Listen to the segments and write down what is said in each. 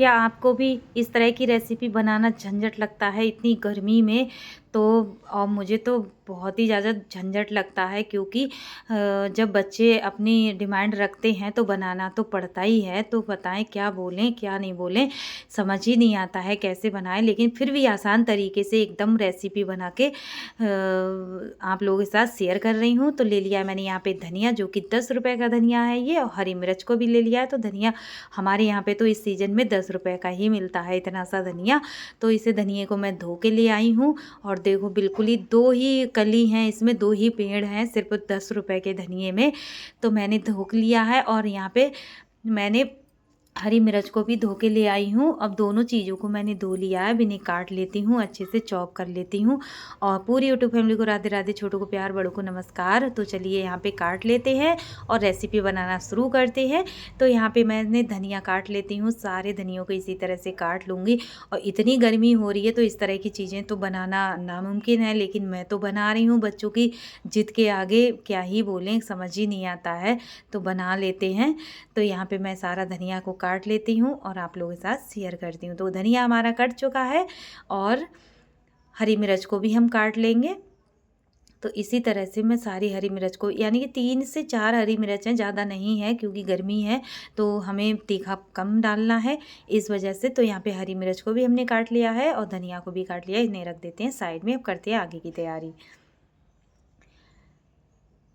क्या आपको भी इस तरह की रेसिपी बनाना झंझट लगता है इतनी गर्मी में? तो और मुझे तो बहुत ही ज़्यादा झंझट लगता है, क्योंकि जब बच्चे अपनी डिमांड रखते हैं तो बनाना तो पड़ता ही है। तो बताएं क्या बोलें क्या नहीं बोलें, समझ ही नहीं आता है कैसे बनाएं। लेकिन फिर भी आसान तरीके से एकदम रेसिपी बना के आप लोगों के साथ शेयर कर रही हूँ। तो ले लिया है मैंने यहाँ पे धनिया, जो कि 10 रुपये का धनिया है ये, और हरी मिर्च को भी ले लिया है। तो धनिया हमारे यहाँ पे तो इस सीज़न में 10 रुपये का ही मिलता है इतना सा धनिया। तो इसे धनिए को मैं धो के ले आई हूँ, और देखो बिल्कुल ही 2 ही कली हैं इसमें, 2 ही पेड़ हैं सिर्फ 10 रुपये के धनिए में। तो मैंने धो लिया है, और यहाँ पे मैंने हरी मिर्च को भी धो के ले आई हूँ। अब दोनों चीज़ों को मैंने धो लिया है, अब इन्हें काट लेती हूँ, अच्छे से चॉप कर लेती हूँ। और पूरी यूट्यूब फैमिली को राधे राधे, छोटों को प्यार, बड़ों को नमस्कार। तो चलिए यहाँ पे काट लेते हैं और रेसिपी बनाना शुरू करते हैं। तो यहाँ पे मैंने धनिया काट लेती हूँ, सारे धनियों को इसी तरह से काट लूँगी। और इतनी गर्मी हो रही है तो इस तरह की चीज़ें तो बनाना नामुमकिन है, लेकिन मैं तो बना रही हूँ। बच्चों की जिद के आगे क्या ही बोलें, समझ ही नहीं आता है, तो बना लेते हैं। तो यहाँ पे मैं सारा धनिया को काट लेती हूँ और आप लोगों के साथ शेयर करती हूँ। तो धनिया हमारा कट चुका है, और हरी मिर्च को भी हम काट लेंगे। तो इसी तरह से मैं सारी हरी मिर्च को, यानी कि 3 से 4 हरी मिर्च हैं, ज़्यादा नहीं है, क्योंकि गर्मी है तो हमें तीखा कम डालना है इस वजह से। तो यहाँ पे हरी मिर्च को भी हमने काट लिया है और धनिया को भी काट लिया है। इन्हें रख देते हैं साइड में, अब करते हैं आगे की तैयारी।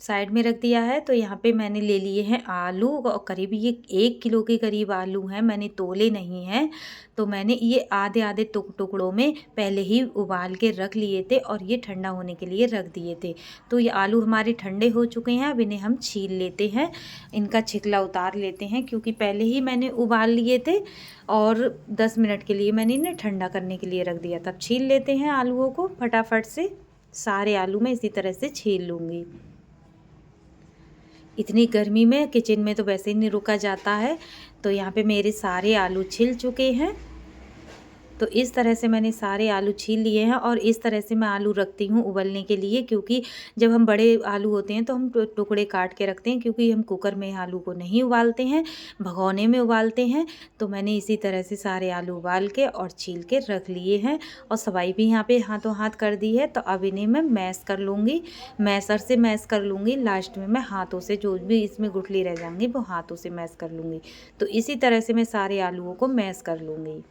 साइड में रख दिया है। तो यहाँ पे मैंने ले लिए हैं आलू, और करीब ये 1 किलो के करीब आलू हैं, मैंने तोले नहीं हैं। तो मैंने ये आधे आधे टुकड़ों में पहले ही उबाल के रख लिए थे, और ये ठंडा होने के लिए रख दिए थे। तो ये आलू हमारे ठंडे हो चुके हैं, अब इन्हें हम छील लेते हैं, इनका छिकला उतार लेते हैं, क्योंकि पहले ही मैंने उबाल लिए थे और 10 मिनट के लिए मैंने इन्हें ठंडा करने के लिए रख दिया। तब छील लेते हैं आलूओं को फटाफट से। सारे आलू मैं इसी तरह से छील लूँगी। इतनी गर्मी में किचन में तो वैसे ही नहीं रुका जाता है। तो यहाँ पे मेरे सारे आलू छिल चुके हैं। तो इस तरह से मैंने सारे आलू छील लिए हैं, और इस तरह से मैं आलू रखती हूँ उबलने के लिए, क्योंकि जब हम बड़े आलू होते हैं तो हम टुकड़े काट के रखते हैं, क्योंकि हम कुकर में आलू को नहीं उबालते हैं, भगोने में उबालते हैं। तो मैंने इसी तरह से सारे आलू उबाल के और छील के रख लिए हैं, और सवाई भी यहाँ पे हाथों हाथ कर दी है। तो अब इन्हें मैं मैश कर लूँगी, मैसर से मैश कर लूँगी। लास्ट में मैं हाथों से, जो भी इसमें गुठली रह जाएंगी वो हाथों से मैश कर लूँगी। तो इसी तरह से मैं सारे आलूओं को मैश कर लूँगी।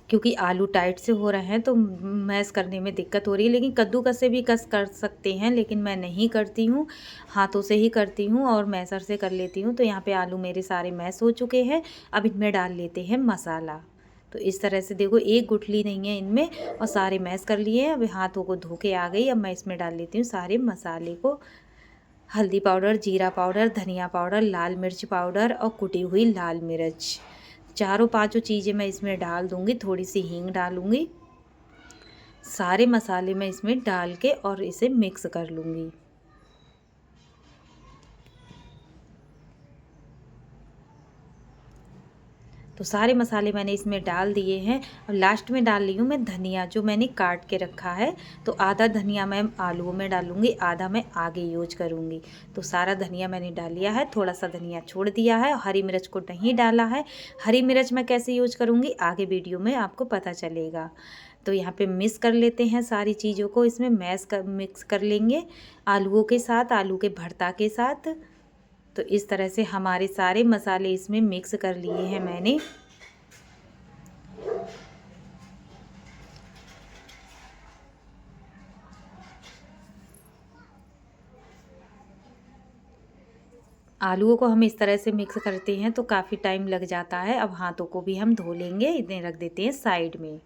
क्योंकि आलू टाइट से हो रहे हैं तो मैश करने में दिक्कत हो रही है, लेकिन कद्दूकस से भी कस कर सकते हैं, लेकिन मैं नहीं करती हूँ, हाथों से ही करती हूँ और मैसर से कर लेती हूँ। तो यहाँ पे आलू मेरे सारे मैश हो चुके हैं। अब इनमें डाल लेते हैं मसाला। तो इस तरह से देखो, एक गुठली नहीं है इनमें, और सारे मैश कर लिए हैं। अब हाथों को धो के आ गई। अब मैं इसमें डाल लेती हूँ सारे मसाले को। हल्दी पाउडर, जीरा पाउडर, धनिया पाउडर, लाल मिर्च पाउडर और कुटी हुई लाल मिर्च, चारों पांचों चीज़ें मैं इसमें डाल दूँगी। थोड़ी सी हींग डालूँगी। सारे मसाले मैं इसमें डाल के और इसे मिक्स कर लूँगी। तो सारे मसाले मैंने इसमें डाल दिए हैं, और लास्ट में डाल ली हूँ मैं धनिया, जो मैंने काट के रखा है। तो आधा धनिया मैं आलूओं में डालूँगी, आधा मैं आगे यूज करूँगी। तो सारा धनिया मैंने डाल लिया है, थोड़ा सा धनिया छोड़ दिया है, हरी मिर्च को नहीं डाला है। हरी मिर्च मैं कैसे यूज करूँगी आगे वीडियो में आपको पता चलेगा। तो यहाँ पे मिक्स कर लेते हैं सारी चीज़ों को, इसमें मिक्स कर लेंगे आलूओं के साथ, आलू के भरता के साथ। तो इस तरह से हमारे सारे मसाले इसमें मिक्स कर लिए हैं मैंने। आलूओं को हम इस तरह से मिक्स करते हैं तो काफ़ी टाइम लग जाता है। अब हाथों को भी हम धो लेंगे, इन्हें रख देते हैं साइड में।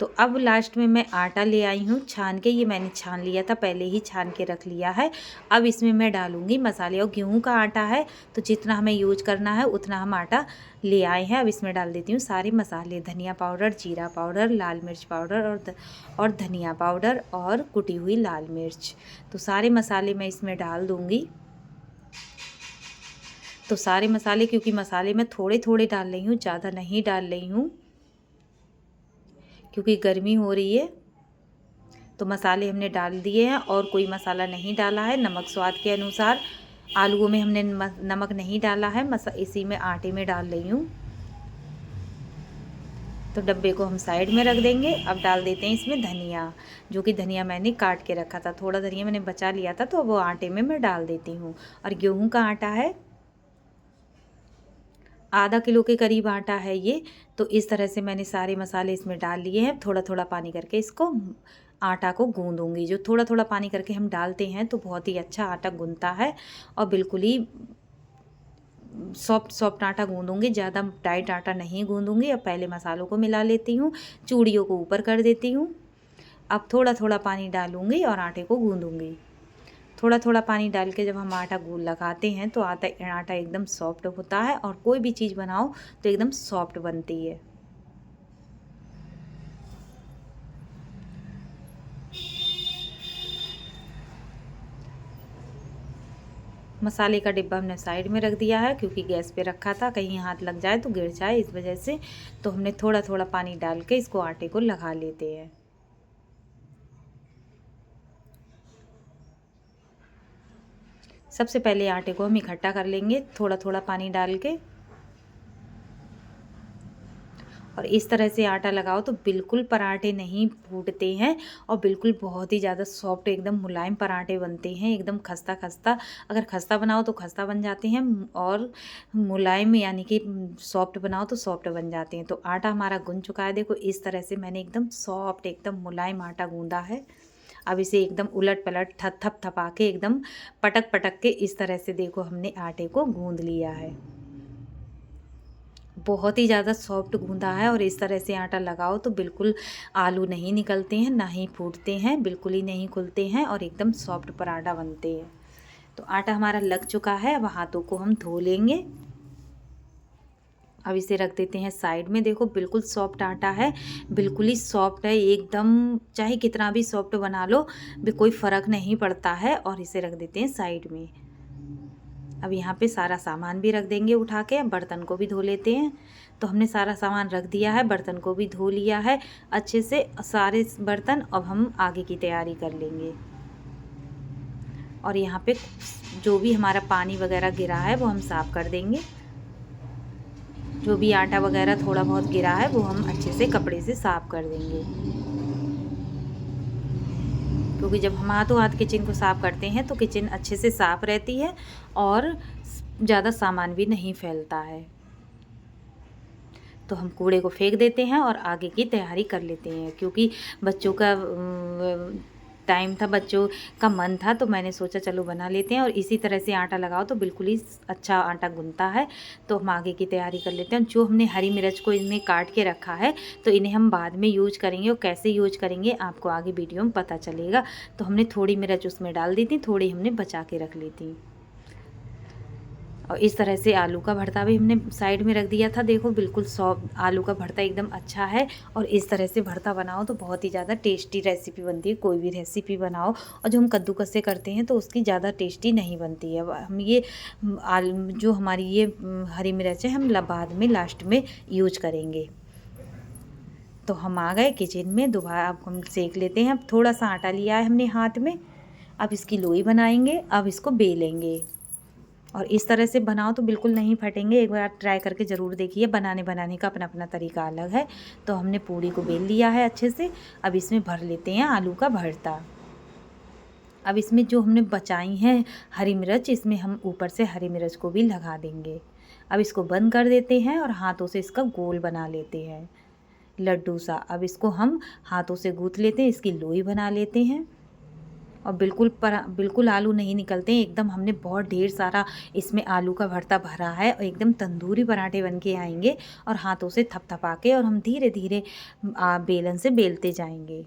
तो अब लास्ट में मैं आटा ले आई हूँ छान के, ये मैंने छान लिया था, पहले ही छान के रख लिया है। अब इसमें मैं डालूँगी मसाले, और गेहूं का आटा है तो जितना हमें यूज करना है उतना हम आटा ले आए हैं। अब इसमें डाल देती हूँ सारे मसाले, धनिया पाउडर, जीरा पाउडर, लाल मिर्च पाउडर और धनिया पाउडर और कुटी हुई लाल मिर्च। तो सारे मसाले मैं इसमें डाल दूँगी। तो सारे मसाले, क्योंकि मसाले मैं थोड़े थोड़े डाल रही हूँ, ज़्यादा नहीं डाल रही हूँ, क्योंकि गर्मी हो रही है। तो मसाले हमने डाल दिए हैं, और कोई मसाला नहीं डाला है। नमक स्वाद के अनुसार, आलूओं में हमने नमक नहीं डाला है, इसी में आटे में डाल रही हूँ। तो डब्बे को हम साइड में रख देंगे। अब डाल देते हैं इसमें धनिया, जो कि धनिया मैंने काट के रखा था। थोड़ा धनिया मैंने बचा लिया था, तो वो आटे में मैं डाल देती हूँ। और गेहूं का आटा है, आधा किलो के करीब आटा है ये। तो इस तरह से मैंने सारे मसाले इसमें डाल लिए हैं। थोड़ा थोड़ा पानी करके इसको आटा को गूंदूंगी। जो थोड़ा थोड़ा पानी करके हम डालते हैं तो बहुत ही अच्छा आटा गूंदता है और बिल्कुल ही सॉफ्ट सॉफ्ट आटा गूंदूंगी, ज़्यादा टाइट आटा नहीं गूंदूंगी। अब पहले मसालों को मिला लेती हूँ, चूड़ियों को ऊपर कर देती हूँ। अब थोड़ा थोड़ा पानी डालूंगी और आटे को गूंदूंगी। थोड़ा थोड़ा पानी डाल के जब हम आटा गूंद लगाते हैं तो आटा एकदम सॉफ्ट होता है, और कोई भी चीज़ बनाओ तो एकदम सॉफ्ट बनती है। मसाले का डिब्बा हमने साइड में रख दिया है, क्योंकि गैस पे रखा था, कहीं हाथ लग जाए तो गिर जाए इस वजह से। तो हमने थोड़ा थोड़ा पानी डाल के इसको आटे को लगा लेते हैं। सबसे पहले आटे को हम इकट्ठा कर लेंगे थोड़ा थोड़ा पानी डाल के, और इस तरह से आटा लगाओ तो बिल्कुल पराठे नहीं फूटते हैं, और बिल्कुल बहुत ही ज़्यादा सॉफ्ट एकदम मुलायम पराठे बनते हैं, एकदम खस्ता खस्ता। अगर खस्ता बनाओ तो खस्ता बन जाते हैं, और मुलायम यानी कि सॉफ्ट बनाओ तो सॉफ्ट बन जाते हैं। तो आटा हमारा गूंद चुका है, देखो इस तरह से मैंने एकदम सॉफ्ट एकदम मुलायम आटा गूंदा है। अब इसे एकदम उलट पलट थप थपा के एकदम पटक पटक के इस तरह से देखो हमने आटे को गूंद लिया है। बहुत ही ज़्यादा सॉफ्ट गूंदा है, और इस तरह से आटा लगाओ तो बिल्कुल आलू नहीं निकलते हैं, ना ही फूटते हैं, बिल्कुल ही नहीं खुलते हैं, और एकदम सॉफ्ट पराठा बनते हैं। तो आटा हमारा लग चुका है। अब हाथों को हम धो लेंगे। अब इसे रख देते हैं साइड में। देखो बिल्कुल सॉफ्ट आटा है, बिल्कुल ही सॉफ्ट है एकदम, चाहे कितना भी सॉफ्ट बना लो भी कोई फ़र्क नहीं पड़ता है। और इसे रख देते हैं साइड में। अब यहाँ पे सारा सामान भी रख देंगे उठा के, बर्तन को भी धो लेते हैं। तो हमने सारा सामान रख दिया है, बर्तन को भी धो लिया है अच्छे से सारे बर्तन। अब हम आगे की तैयारी कर लेंगे। और यहाँ पे जो भी हमारा पानी वगैरह गिरा है वो हम साफ़ कर देंगे। जो भी आटा वगैरह थोड़ा बहुत गिरा है वो हम अच्छे से कपड़े से साफ़ कर देंगे, क्योंकि जब हम हाथों हाथ किचन को साफ़ करते हैं तो किचन अच्छे से साफ़ रहती है और ज़्यादा सामान भी नहीं फैलता है। तो हम कूड़े को फेंक देते हैं और आगे की तैयारी कर लेते हैं, क्योंकि बच्चों का टाइम था, बच्चों का मन था, तो मैंने सोचा चलो बना लेते हैं। और इसी तरह से आटा लगाओ तो बिल्कुल ही अच्छा आटा गूंथता है। तो हम आगे की तैयारी कर लेते हैं। जो हमने हरी मिर्च को इनमें काट के रखा है तो इन्हें हम बाद में यूज करेंगे, और कैसे यूज करेंगे आपको आगे वीडियो में पता चलेगा। तो हमने थोड़ी मिर्च उसमें डाल दी थी, थोड़ी हमने बचा के रख ली थी। और इस तरह से आलू का भरता भी हमने साइड में रख दिया था। देखो बिल्कुल सॉफ्ट आलू का भरता एकदम अच्छा है, और इस तरह से भरता बनाओ तो बहुत ही ज़्यादा टेस्टी रेसिपी बनती है। कोई भी रेसिपी बनाओ, और जो हम कद्दूकस से करते हैं तो उसकी ज़्यादा टेस्टी नहीं बनती है। हम ये जो हमारी ये हरी मिर्च है हम बाद में लास्ट में यूज करेंगे। तो हम आ गए किचन में दोबारा। अब हम सेक लेते हैं। अब थोड़ा सा आटा लिया है हमने हाथ में, अब इसकी लोई बनाएंगे। अब इसको बेलेंगे, और इस तरह से बनाओ तो बिल्कुल नहीं फटेंगे। एक बार ट्राई करके ज़रूर देखिए, बनाने का अपना अपना तरीका अलग है। तो हमने पूड़ी को बेल लिया है अच्छे से। अब इसमें भर लेते हैं आलू का भरता। अब इसमें जो हमने बचाई हैं हरी मिर्च, इसमें हम ऊपर से हरी मिर्च को भी लगा देंगे। अब इसको बंद कर देते हैं और हाथों से इसका गोल बना लेते हैं, लड्डू सा। अब इसको हम हाथों से गूँथ लेते हैं, इसकी लोई बना लेते हैं। और बिल्कुल आलू नहीं निकलते हैं एकदम। हमने बहुत ढेर सारा इसमें आलू का भरता भरा है, और एकदम तंदूरी पराठे बन के आएंगे। और हाथों से थपथपा के और हम धीरे धीरे बेलन से बेलते जाएंगे।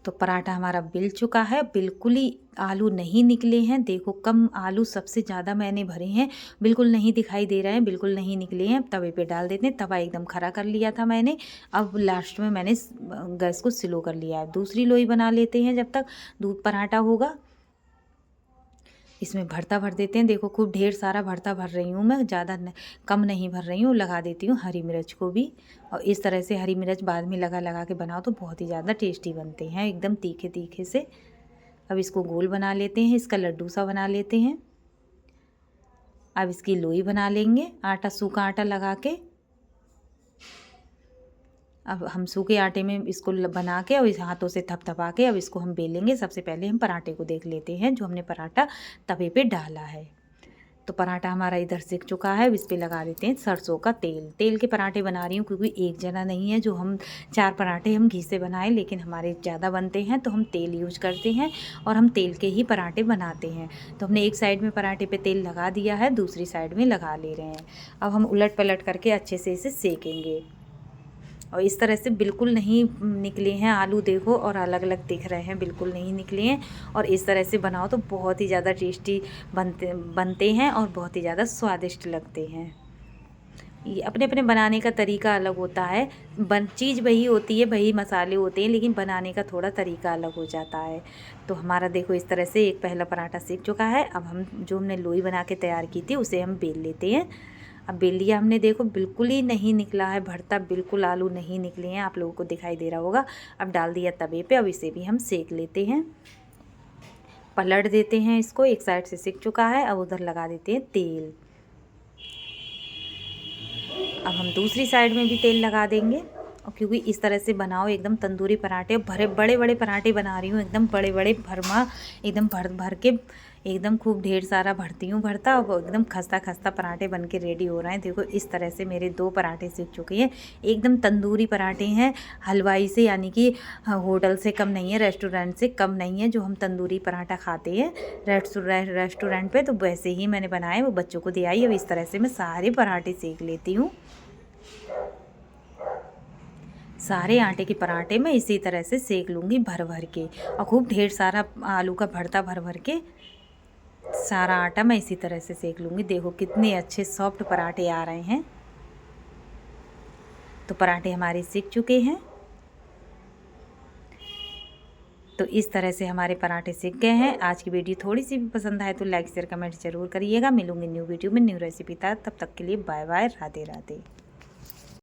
तो पराठा हमारा बिल चुका है, बिल्कुल ही आलू नहीं निकले हैं। देखो कम आलू सबसे ज़्यादा मैंने भरे हैं, बिल्कुल नहीं दिखाई दे रहे हैं, बिल्कुल नहीं निकले हैं। तवे पे डाल देते हैं। तवा एकदम खरा कर लिया था मैंने। अब लास्ट में मैंने गैस को स्लो कर लिया है। दूसरी लोई बना लेते हैं जब तक दूध पराठा होगा। इसमें भरता भर देते हैं। देखो खूब ढेर सारा भरता भर रही हूँ मैं, ज़्यादा कम नहीं भर रही हूँ। लगा देती हूँ हरी मिर्च को भी, और इस तरह से हरी मिर्च बाद में लगा लगा के बनाओ तो बहुत ही ज़्यादा टेस्टी बनते हैं, एकदम तीखे तीखे से। अब इसको गोल बना लेते हैं, इसका लड्डू सा बना लेते हैं। अब इसकी लोई बना लेंगे आटा, सूखा आटा लगा के। अब हम सूखे आटे में इसको बना के और इस हाथों से थपथपा के अब इसको हम बेलेंगे। सबसे पहले हम पराठे को देख लेते हैं जो हमने पराठा तवे पे डाला है। तो पराठा हमारा इधर सिक चुका है। अब इस पर लगा देते हैं सरसों का तेल। तेल के पराठे बना रही हूँ क्योंकि एक जना नहीं है जो हम 4 पराठे हम घी से बनाएं, लेकिन हमारे ज़्यादा बनते हैं तो हम तेल यूज करते हैं और हम तेल के ही पराठे बनाते हैं। तो हमने एक साइड में पराठे पे तेल लगा दिया है, दूसरी साइड में लगा ले रहे हैं। अब हम उलट पलट करके अच्छे से इसे सेकेंगे और इस तरह से बिल्कुल नहीं निकले हैं आलू, देखो, और अलग अलग दिख रहे हैं, बिल्कुल नहीं निकले हैं। और इस तरह से बनाओ तो बहुत ही ज़्यादा टेस्टी बनते हैं और बहुत ही ज़्यादा स्वादिष्ट लगते हैं। ये अपने अपने बनाने का तरीका अलग होता है। चीज़ वही होती है, वही मसाले होते हैं, लेकिन बनाने का थोड़ा तरीका अलग हो जाता है। तो हमारा देखो इस तरह से एक पहला पराठा सीख चुका है। अब हम जो हमने लोई बना के तैयार की थी उसे हम बेल लेते हैं। अब बेल लिया हमने, देखो बिल्कुल ही नहीं निकला है भरता, बिल्कुल आलू नहीं निकले हैं, आप लोगों को दिखाई दे रहा होगा। अब डाल दिया तवे पे। अब इसे भी हम सेक लेते हैं, पलट देते हैं इसको। एक साइड से सिक चुका है, अब उधर लगा देते हैं तेल। अब हम दूसरी साइड में भी तेल लगा देंगे। और क्योंकि इस तरह से बनाओ एकदम तंदूरी पराठे, भरे बड़े बड़े पराठे बना रही हूँ, एकदम बड़े बड़े भरमा, एकदम भर भर के एकदम खूब ढेर सारा भरती हूँ भरता, और एकदम खस्ता खस्ता पराठे बन के रेडी हो रहे हैं। देखो इस तरह से मेरे 2 पराठे सीख चुके हैं। एकदम तंदूरी पराठे हैं, हलवाई से, यानी कि होटल से कम नहीं है, रेस्टोरेंट से कम नहीं है जो हम तंदूरी पराठा खाते हैं रेस्टोरेंट पे। तो वैसे ही मैंने बनाए, वो बच्चों को दे आई। अब इस तरह से मैं सारे पराठे सेक लेती हूँ। सारे आटे के पराठे मैं इसी तरह से सेक लूँगी भर भर के, और खूब ढेर सारा आलू का भरता भर भर के सारा आटा मैं इसी तरह से सेक लूँगी। देखो कितने अच्छे सॉफ्ट पराठे आ रहे हैं। तो पराठे हमारे सीख चुके हैं। तो इस तरह से हमारे पराठे सीख गए हैं। आज की वीडियो थोड़ी सी भी पसंद आए तो लाइक शेयर कमेंट ज़रूर करिएगा। मिलूंगी न्यू वीडियो में न्यू रेसिपी तक। तब तक के लिए बाय बाय, राधे राधे।